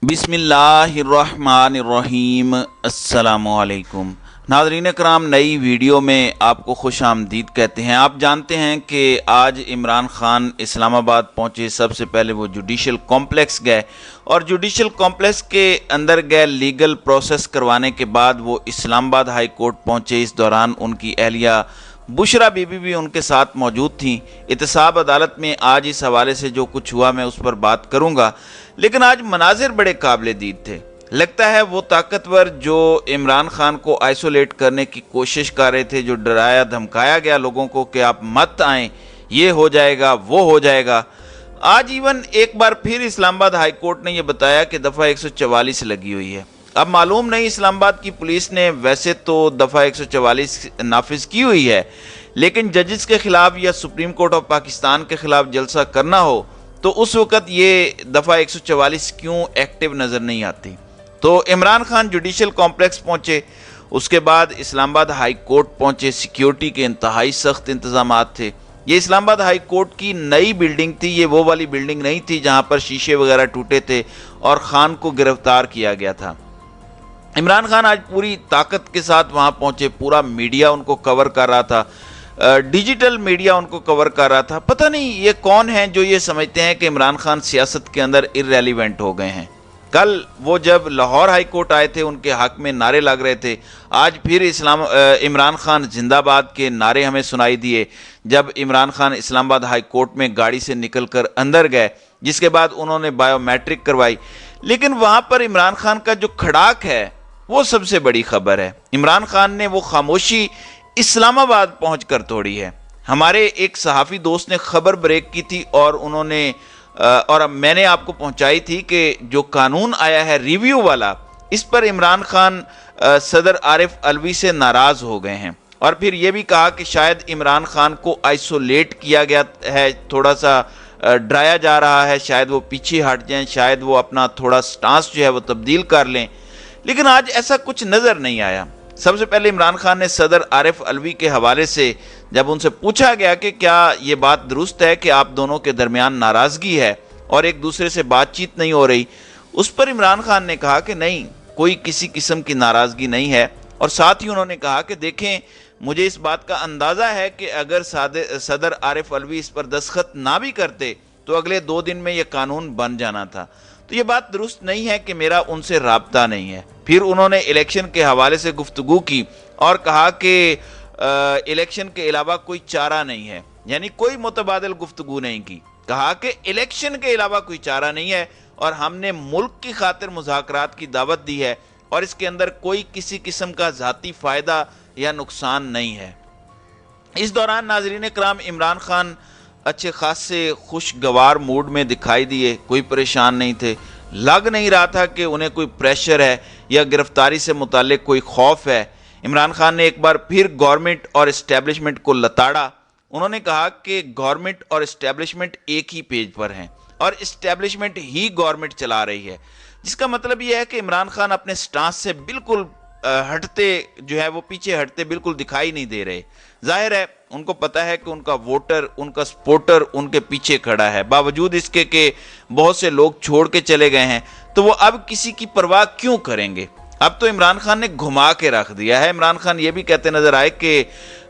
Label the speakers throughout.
Speaker 1: बिस्मिल्लाहिर्रहमानिर्रहीम। अस्सलामुअलैकुम नाज़रीन कराम, नई वीडियो में आपको खुश आमदीद कहते हैं। आप जानते हैं कि आज इमरान खान इस्लामाबाद पहुंचे। सबसे पहले वो जुडिशल कॉम्प्लेक्स गए और जुडिशल कॉम्प्लेक्स के अंदर गए लीगल प्रोसेस करवाने के बाद वो इस्लामाबाद हाई कोर्ट पहुंचे। इस दौरान उनकी अहलिया बुशरा बीबी भी उनके साथ मौजूद थी। एहतसाब अदालत में आज इस हवाले से जो कुछ हुआ मैं उस पर बात करूंगा, लेकिन आज मनाजिर बड़े काबिल दीद थे। लगता है वो ताकतवर जो इमरान खान को आइसोलेट करने की कोशिश कर रहे थे, जो डराया धमकाया गया लोगों को कि आप मत आएं, ये हो जाएगा वो हो जाएगा। आज इवन एक बार फिर इस्लामाबाद हाई कोर्ट ने यह बताया कि दफ़ा 144 लगी हुई है। अब मालूम नहीं इस्लामाबाद की पुलिस ने वैसे तो दफ़ा 144 नाफिज की हुई है, लेकिन जजेस के खिलाफ या सुप्रीम कोर्ट ऑफ पाकिस्तान के खिलाफ जलसा करना हो तो उस वक़्त ये दफ़ा 144 क्यों एक्टिव नज़र नहीं आती। तो इमरान खान जुडिशल कॉम्प्लेक्स पहुंचे, उसके बाद इस्लामाबाद हाई कोर्ट पहुंचे। सिक्योरिटी के इंतहाई सख्त इंतजाम थे। ये इस्लामाबाद हाई कोर्ट की नई बिल्डिंग थी, ये वो वाली बिल्डिंग नहीं थी जहां पर शीशे वगैरह टूटे थे और खान को गिरफ्तार किया गया था। इमरान खान आज पूरी ताकत के साथ वहां पहुंचे। पूरा मीडिया उनको कवर कर रहा था, डिजिटल मीडिया उनको कवर कर रहा था। पता नहीं ये कौन है जो ये समझते हैं कि इमरान खान सियासत के अंदर इररेलीवेंट हो गए हैं। कल वो जब लाहौर हाई कोर्ट आए थे उनके हक में नारे लग रहे थे। आज फिर इमरान खान जिंदाबाद के नारे हमें सुनाई दिए जब इमरान खान इस्लामाबाद हाई कोर्ट में गाड़ी से निकलकर अंदर गए, जिसके बाद उन्होंने बायोमेट्रिक करवाई। लेकिन वहां पर इमरान खान का जो खड़ाक है वो सबसे बड़ी खबर है। इमरान खान ने वो खामोशी इस्लामाबाद पहुंचकर तोड़ी है। हमारे एक सहाफ़ी दोस्त ने खबर ब्रेक की थी और और मैंने आपको पहुंचाई थी कि जो कानून आया है रिव्यू वाला, इस पर इमरान खान सदर आरिफ अलवी से नाराज हो गए हैं और फिर यह भी कहा कि शायद इमरान खान को आइसोलेट किया गया है, थोड़ा सा डराया जा रहा है, शायद वो पीछे हट जाएं, शायद वो अपना थोड़ा स्टांस जो है वो तब्दील कर लें। लेकिन आज ऐसा कुछ नज़र नहीं आया। सबसे पहले इमरान खान ने सदर आरिफ अलवी के हवाले से जब उनसे पूछा गया कि क्या ये बात दुरुस्त है कि आप दोनों के दरमियान नाराज़गी है और एक दूसरे से बातचीत नहीं हो रही, उस पर इमरान खान ने कहा कि नहीं, कोई किसी किस्म की नाराज़गी नहीं है। और साथ ही उन्होंने कहा कि देखें, मुझे इस बात का अंदाज़ा है कि अगर सदर आरिफ अलवी इस पर दस्तखत ना भी करते तो अगले 2 दिन में यह कानून बन जाना था। तो ये बात दुरुस्त नहीं है कि मेरा उनसे राब्ता नहीं है। फिर उन्होंने इलेक्शन के हवाले से गुफ्तगू की और कहा कि इलेक्शन के अलावा कोई चारा नहीं है, यानी कोई मुतबादिल गुफ्तगू नहीं की। कहा कि इलेक्शन के अलावा कोई चारा नहीं है और हमने मुल्क की खातिर मुज़ाकरात की दावत दी है और इसके अंदर कोई किसी किस्म का ज़ाती फ़ायदा या नुकसान नहीं है। इस दौरान नाज़रीन कराम, इमरान खान अच्छे खासे खुशगवार मूड में दिखाई दिए, कोई परेशान नहीं थे। लग नहीं रहा था कि उन्हें कोई प्रेशर है या गिरफ्तारी से मुताल्लिक कोई खौफ है। इमरान खान ने एक बार फिर गवर्नमेंट और इस्टेब्लिशमेंट को लताड़ा। उन्होंने कहा कि गवर्नमेंट और इस्टेब्लिशमेंट एक ही पेज पर हैं और इस्टेब्लिशमेंट ही गवर्नमेंट चला रही है, जिसका मतलब यह है कि इमरान खान अपने स्टांस से बिल्कुल हटते जो है वो पीछे हटते बिल्कुल दिखाई नहीं दे रहे। जाहिर है उनको पता है कि उनका वोटर, उनका सपोर्टर उनके पीछे खड़ा है, बावजूद इसके कि बहुत से लोग छोड़ के चले गए हैं। तो वो अब किसी की परवाह क्यों करेंगे। अब तो इमरान खान ने घुमा के रख दिया है। इमरान खान ये भी कहते नजर आए कि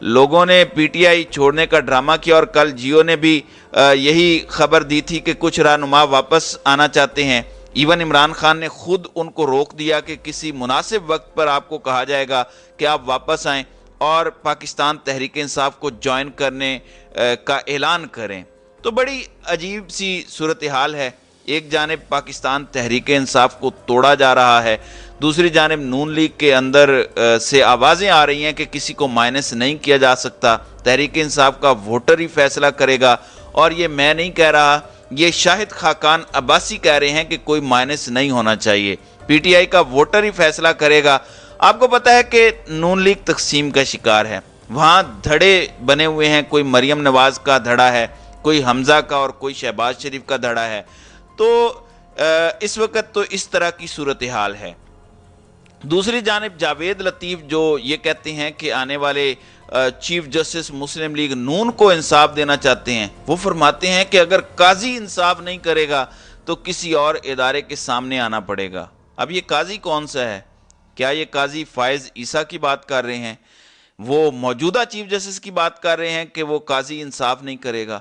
Speaker 1: लोगों ने पीटीआई छोड़ने का ड्रामा किया और कल जियो ने भी यही खबर दी थी कि कुछ रहनुमा वापस आना चाहते हैं। इवन इमरान खान ने खुद उनको रोक दिया कि किसी मुनासिब वक्त पर आपको कहा जाएगा कि आप वापस आएं और पाकिस्तान तहरीक इंसाफ को ज्वाइन करने का ऐलान करें। तो बड़ी अजीब सी सूरत हाल है। एक जानिब पाकिस्तान तहरीक इंसाफ को तोड़ा जा रहा है, दूसरी जानिब नून लीग के अंदर से आवाज़ें आ रही हैं कि किसी को माइनस नहीं किया जा सकता, तहरीक इंसाफ का वोटर ही फैसला करेगा। और ये मैं नहीं कह रहा, ये शाहिद खाकान अब्बासी कह रहे हैं कि कोई माइनस नहीं होना चाहिए, पीटीआई का वोटर ही फैसला करेगा। आपको पता है कि नून लीग तकसीम का शिकार है। वहाँ धड़े बने हुए हैं, कोई मरियम नवाज का धड़ा है, कोई हमजा का और कोई शहबाज शरीफ का धड़ा है। तो इस वक्त तो इस तरह की सूरत हाल है। दूसरी जानिब जावेद लतीफ़ जो ये कहते हैं कि आने वाले चीफ जस्टिस मुस्लिम लीग नून को इंसाफ देना चाहते हैं, वो फरमाते हैं कि अगर काजी इंसाफ नहीं करेगा تو کسی اور ادارے کے سامنے آنا پڑے گا۔ اب یہ قاضی کون سا ہے؟ کیا یہ قاضی فائز عیسیٰ کی بات کر رہے ہیں؟ وہ موجودہ چیف جسٹس کی بات کر رہے ہیں کہ وہ قاضی انصاف نہیں کرے گا؟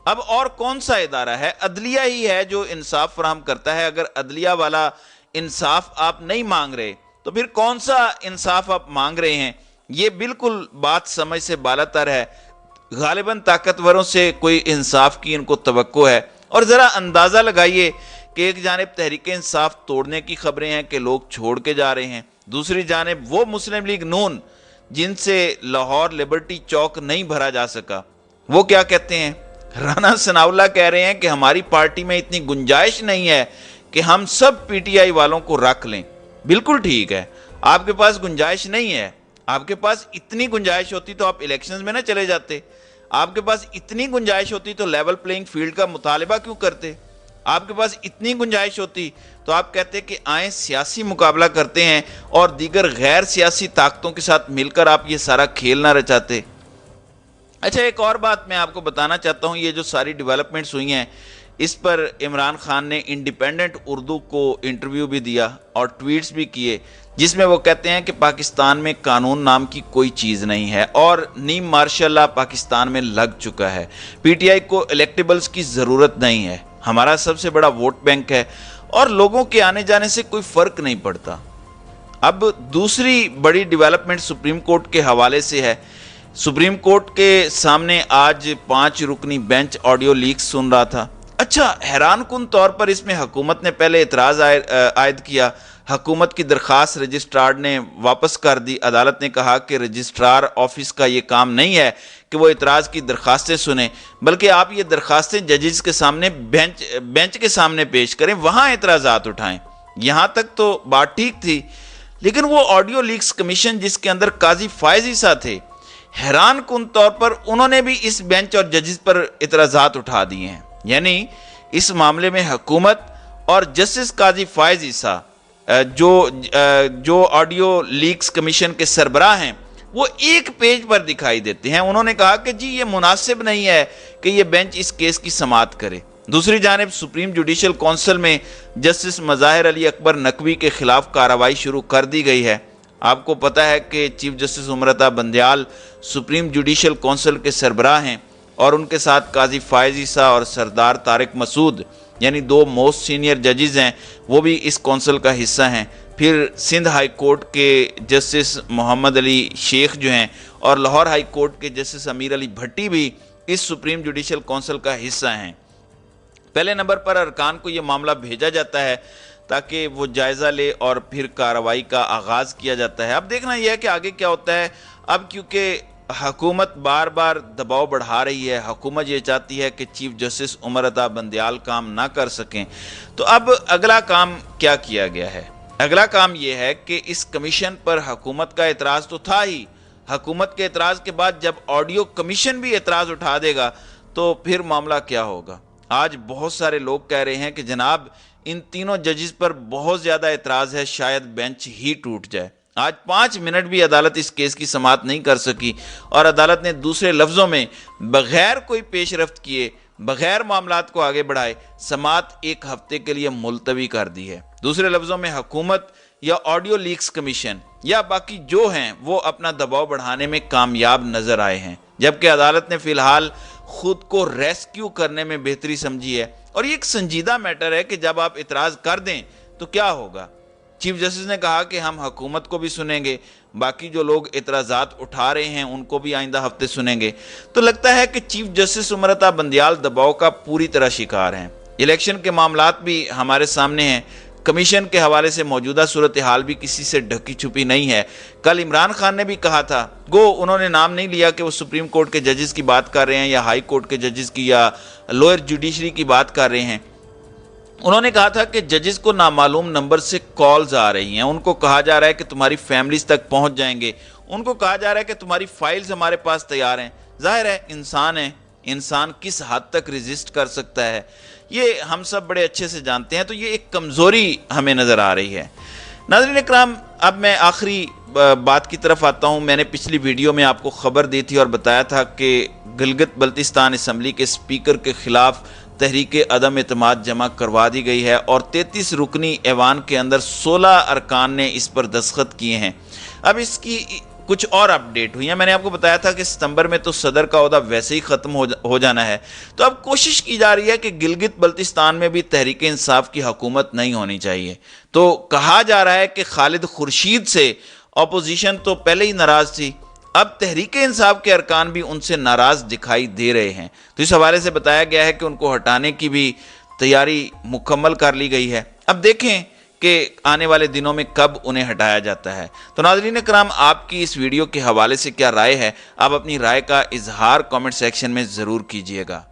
Speaker 1: اب اور کون سا ادارہ ہے؟ عدلیہ ہی ہے جو انصاف فراہم کرتا ہے۔ اگر عدلیہ والا انصاف آپ نہیں مانگ رہے تو پھر کون سا انصاف آپ مانگ رہے ہیں؟ یہ بالکل بات سمجھ سے بالاتر ہے۔ غالباً طاقتوروں سے کوئی انصاف کی ان کو توقع ہے۔ اور ذرا اندازہ لگائیے کہ ایک جانب تحریک انصاف توڑنے کی خبریں ہیں کہ لوگ چھوڑ کے جا رہے ہیں، دوسری جانب وہ مسلم لیگ نون جن سے لاہور لبرٹی چوک نہیں بھرا جا سکا، وہ کیا کہتے ہیں؟ رانا ثناء اللہ کہہ رہے ہیں کہ ہماری پارٹی میں اتنی گنجائش نہیں ہے کہ ہم سب پی ٹی آئی والوں کو رکھ لیں۔ بالکل ٹھیک ہے، آپ کے پاس گنجائش نہیں ہے۔ آپ کے پاس اتنی گنجائش ہوتی تو آپ الیکشنز میں نہ چلے جاتے۔ آپ کے پاس اتنی گنجائش ہوتی تو لیول پلینگ فیلڈ کا مطالبہ کیوں کرتے؟ آپ کے پاس اتنی گنجائش ہوتی تو آپ کہتے کہ آئیں سیاسی مقابلہ کرتے ہیں اور دیگر غیر سیاسی طاقتوں کے ساتھ مل کر آپ یہ سارا کھیل نہ رچاتے۔ اچھا، ایک اور بات میں آپ کو بتانا چاہتا ہوں، یہ جو ساری ڈیولپمنٹس ہوئی ہیں اس پر عمران خان نے انڈیپینڈنٹ اردو کو انٹرویو بھی دیا اور ٹویٹس بھی کیے، جس میں وہ کہتے ہیں کہ پاکستان میں قانون نام کی کوئی چیز نہیں ہے اور نیم مارشل لا پاکستان میں لگ چکا ہے۔ پی ٹی آئی کو الیکٹیبلز کی ضرورت نہیں ہے، ہمارا سب سے بڑا ووٹ بینک ہے اور لوگوں کے آنے جانے سے کوئی فرق نہیں پڑتا۔ اب دوسری بڑی ڈیولپمنٹ سپریم کورٹ کے حوالے سے ہے۔ سپریم کورٹ کے سامنے آج 5 رکنی بینچ آڈیو لیکس سن رہا تھا۔ اچھا، حیران کن طور پر اس میں حکومت نے پہلے اعتراض عائد کیا، حکومت کی درخواست رجسٹرار نے واپس کر دی۔ عدالت نے کہا کہ رجسٹرار آفس کا یہ کام نہیں ہے کہ وہ اعتراض کی درخواستیں سنیں، بلکہ آپ یہ درخواستیں ججز کے سامنے بینچ کے سامنے پیش کریں، وہاں اعتراضات اٹھائیں۔ یہاں تک تو بات ٹھیک تھی، لیکن وہ آڈیو لیکس کمیشن جس کے اندر قاضی فائز عیسیٰ تھے، حیران کن طور پر انہوں نے بھی اس بینچ اور ججز پر اعتراضات اٹھا دیے ہیں۔ یعنی اس معاملے میں حکومت اور جسٹس قاضی فائز عیسیٰ جو آڈیو لیکس کمیشن کے سربراہ ہیں، وہ ایک پیج پر دکھائی دیتے ہیں۔ انہوں نے کہا کہ جی یہ مناسب نہیں ہے کہ یہ بینچ اس کیس کی سماعت کرے۔ دوسری جانب سپریم جوڈیشل کونسل میں جسٹس مظاہر علی اکبر نقوی کے خلاف کارروائی شروع کر دی گئی ہے۔ آپ کو پتہ ہے کہ chief justice Amrita Bandial supreme judicial council کے سربراہ ہیں اور ان کے ساتھ قاضی فائز عیسیٰ اور سردار طارق مسعود یعنی 2 موسٹ سینئر ججز ہیں، وہ بھی اس کونسل کا حصہ ہیں۔ پھر سندھ ہائی کورٹ کے جسٹس محمد علی شیخ جو ہیں اور لاہور ہائی کورٹ کے جسٹس امیر علی بھٹی بھی اس سپریم جوڈیشل کونسل کا حصہ ہیں۔ پہلے نمبر پر ارکان کو یہ معاملہ بھیجا جاتا ہے تاکہ وہ جائزہ لے اور پھر کارروائی کا آغاز کیا جاتا ہے۔ اب دیکھنا یہ ہے کہ آگے کیا ہوتا ہے۔ اب کیونکہ حکومت بار بار دباؤ بڑھا رہی ہے، حکومت یہ چاہتی ہے کہ چیف جسٹس امرتا بندیال کام نہ کر سکیں، تو اب اگلا کام کیا کیا گیا ہے؟ اگلا کام یہ ہے کہ اس کمیشن پر حکومت کا اعتراض تو تھا ہی، حکومت کے اعتراض کے بعد جب آڈیو کمیشن بھی اعتراض اٹھا دے گا تو پھر معاملہ کیا ہوگا؟ آج بہت سارے لوگ کہہ رہے ہیں کہ جناب ان تینوں ججز پر بہت زیادہ اعتراض ہے، شاید بینچ ہی ٹوٹ جائے۔ آج 5 منٹ بھی عدالت اس کیس کی سماعت نہیں کر سکی اور عدالت نے دوسرے لفظوں میں بغیر کوئی پیش رفت کیے، بغیر معاملات کو آگے بڑھائے سماعت 1 ہفتے کے لیے ملتوی کر دی ہے۔ دوسرے لفظوں میں حکومت یا آڈیو لیکس کمیشن یا باقی جو ہیں وہ اپنا دباؤ بڑھانے میں کامیاب نظر آئے ہیں، جبکہ عدالت نے فی الحال خود کو ریسکیو کرنے میں بہتری سمجھی ہے۔ اور یہ ایک سنجیدہ میٹر ہے کہ جب آپ اعتراض کر دیں تو کیا ہوگا۔ چیف جسٹس نے کہا کہ ہم حکومت کو بھی سنیں گے، باقی جو لوگ اعتراضات اٹھا رہے ہیں ان کو بھی آئندہ ہفتے سنیں گے۔ تو لگتا ہے کہ چیف جسٹس امرتا بندیال دباؤ کا پوری طرح شکار ہیں۔ الیکشن کے معاملات بھی ہمارے سامنے ہیں، کمیشن کے حوالے سے موجودہ صورتحال بھی کسی سے ڈھکی چھپی نہیں ہے۔ کل عمران خان نے بھی کہا تھا، گو انہوں نے نام نہیں لیا کہ وہ سپریم کورٹ کے ججز کی بات کر رہے ہیں یا ہائی کورٹ کے ججز کی یا لوئر جوڈیشری کی بات کر رہے ہیں۔ انہوں نے کہا تھا کہ ججز کو نامعلوم نمبر سے کالز آ رہی ہیں، ان کو کہا جا رہا ہے کہ تمہاری فیملیز تک پہنچ جائیں گے، ان کو کہا جا رہا ہے کہ تمہاری فائلز ہمارے پاس تیار ہیں۔ ظاہر ہے انسان ہے، انسان کس حد تک ریزسٹ کر سکتا ہے یہ ہم سب بڑے اچھے سے جانتے ہیں، تو یہ ایک کمزوری ہمیں نظر آ رہی ہے۔ ناظرین اکرام، اب میں آخری بات کی طرف آتا ہوں۔ میں نے پچھلی ویڈیو میں آپ کو خبر دی تھی اور بتایا تھا کہ گلگت بلتستان اسمبلی کے اسپیکر کے خلاف तहरीक अदम एतमाद जमा करवा दी गई है और 33 रुकनी ऐवान के अंदर 16 अरकान ने इस पर दस्तखत किए हैं। अब इसकी कुछ और अपडेट हुई है। मैंने आपको बताया था कि सितंबर में तो सदर का ओहदा वैसे ही ख़त्म हो जाना है, तो अब कोशिश की जा रही है कि गिलगित बल्तिस्तान में भी तहरीक इंसाफ की हुकूमत नहीं होनी चाहिए। तो कहा जा रहा है कि खालिद खुर्शीद से अपोजिशन तो पहले ही नाराज़ थी, अब तहरीक इंसाफ के अरकान भी उनसे नाराज़ दिखाई दे रहे हैं। तो इस हवाले से बताया गया है कि उनको हटाने की भी तैयारी मुकम्मल कर ली गई है। अब देखें कि आने वाले दिनों में कब उन्हें हटाया जाता है। तो नाज़रीन कराम, आपकी इस वीडियो के हवाले से क्या राय है? आप अपनी राय का इजहार कमेंट सेक्शन में ज़रूर कीजिएगा।